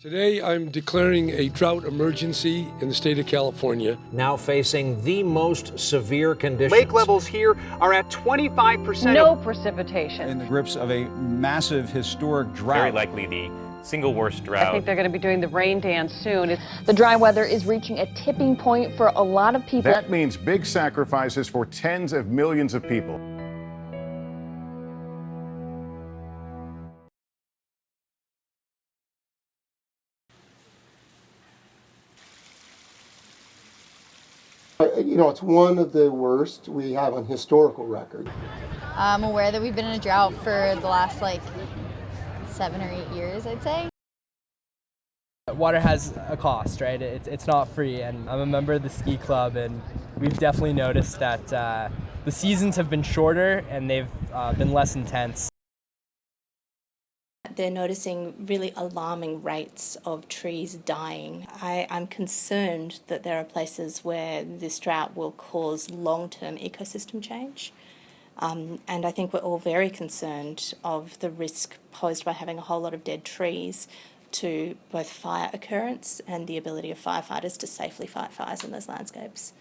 Today, I'm declaring a drought emergency in the state of California. Now facing the most severe conditions. Lake levels here are at 25%. No precipitation. In the grips of a massive historic drought. Very likely the single worst drought. I think they're going to be doing the rain dance soon. The dry weather is reaching a tipping point for a lot of people. That means big sacrifices for tens of millions of people. You know, it's one of the worst we have on historical record. I'm aware that we've been in a drought for the last 7 or 8 years, I'd say. Water has a cost, right? It's not free, and I'm a member of the ski club, and we've definitely noticed that the seasons have been shorter and they've been less intense. They're noticing really alarming rates of trees dying. I'm concerned that there are places where this drought will cause long-term ecosystem change. And I think we're all very concerned of the risk posed by having a whole lot of dead trees to both fire occurrence and the ability of firefighters to safely fight fires in those landscapes.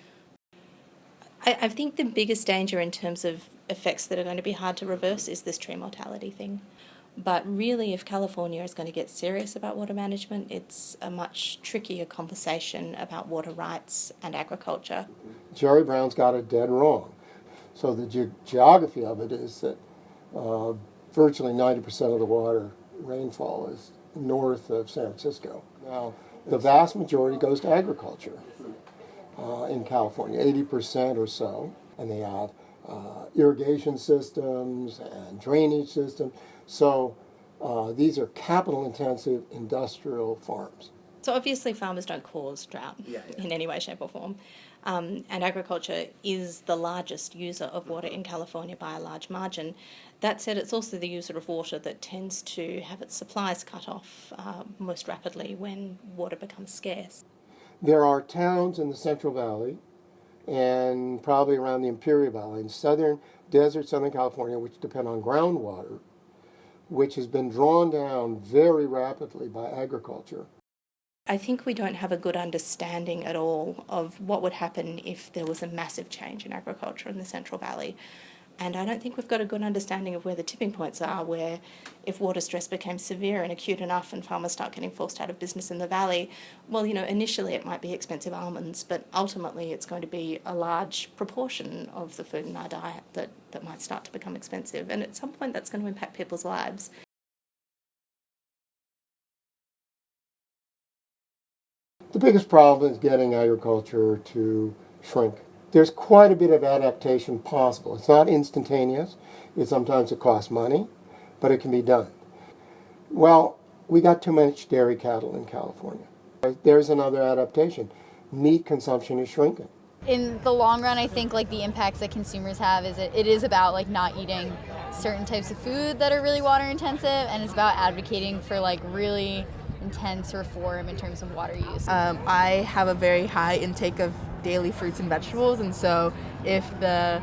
I think the biggest danger in terms of effects that are going to be hard to reverse is this tree mortality thing. But really, if California is going to get serious about water management, it's a much trickier conversation about water rights and agriculture. Jerry Brown's got it dead wrong. So the geography of it is that virtually 90% of the water rainfall is north of San Francisco. Now, the vast majority goes to agriculture in California, 80% or so, and they have irrigation systems and drainage systems. So these are capital-intensive industrial farms. So obviously farmers don't cause drought in any way, shape or form. And agriculture is the largest user of water in California by a large margin. That said, it's also the user of water that tends to have its supplies cut off most rapidly when water becomes scarce. There are towns in the Central Valley and probably around the Imperial Valley in southern California, which depend on groundwater, which has been drawn down very rapidly by agriculture. I think we don't have a good understanding at all of what would happen if there was a massive change in agriculture in the Central Valley. And I don't think we've got a good understanding of where the tipping points are, where if water stress became severe and acute enough and farmers start getting forced out of business in the valley, well, initially it might be expensive almonds, but ultimately it's going to be a large proportion of the food in our diet that might start to become expensive. And at some point that's going to impact people's lives. The biggest problem is getting agriculture to shrink. There's quite a bit of adaptation possible. It's not instantaneous. Sometimes it costs money, but it can be done. Well, we got too much dairy cattle in California. There's another adaptation. Meat consumption is shrinking. In the long run, I think the impacts that consumers have is it is about not eating certain types of food that are really water intensive, and it's about advocating for really intense reform in terms of water use. I have a very high intake of daily fruits and vegetables, and so if the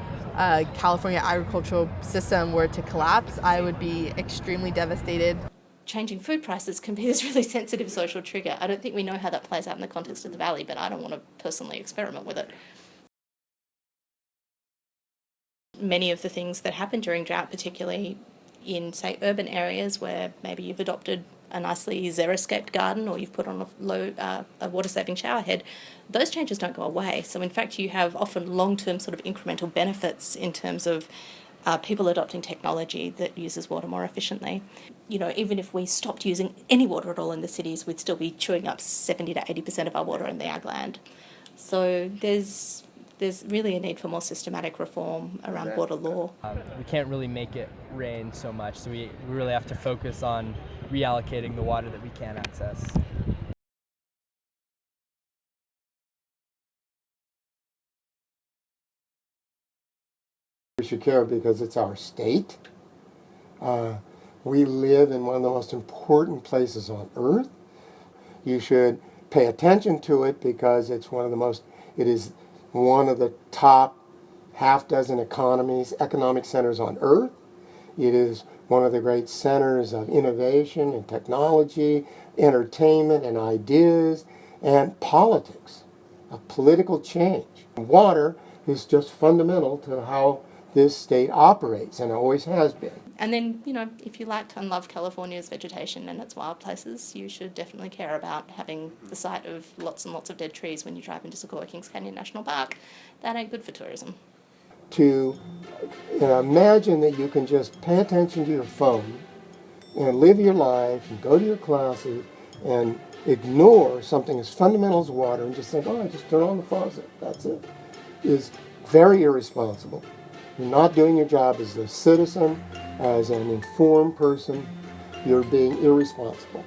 California agricultural system were to collapse, I would be extremely devastated. Changing food prices can be this really sensitive social trigger. I don't think we know how that plays out in the context of the valley, but I don't want to personally experiment with it. Many of the things that happen during drought, particularly in, say, urban areas where maybe you've adopted a nicely xeriscaped garden or you've put on a water-saving shower head, those changes don't go away. So in fact, you have often long-term sort of incremental benefits in terms of people adopting technology that uses water more efficiently. Even if we stopped using any water at all in the cities, we'd still be chewing up 70 to 80% of our water in the ag land. So there's really a need for more systematic reform around water law. We can't really make it rain so much, so we really have to focus on reallocating the water that we can access. We should care because it's our state. We live in one of the most important places on earth. You should pay attention to it because it is one of the top half dozen economic centers on earth. It is one of the great centers of innovation and technology, entertainment and ideas, and politics, of political change. Water is just fundamental to how this state operates, and always has been. And then, you know, if you like and love California's vegetation and its wild places, you should definitely care about having the sight of lots and lots of dead trees when you drive into Sequoia Kings Canyon National Park. That ain't good for tourism. To imagine that you can just pay attention to your phone and live your life and go to your classes and ignore something as fundamental as water and just think, oh, I just turn on the faucet, that's it, is very irresponsible. You're not doing your job as a citizen, as an informed person. You're being irresponsible.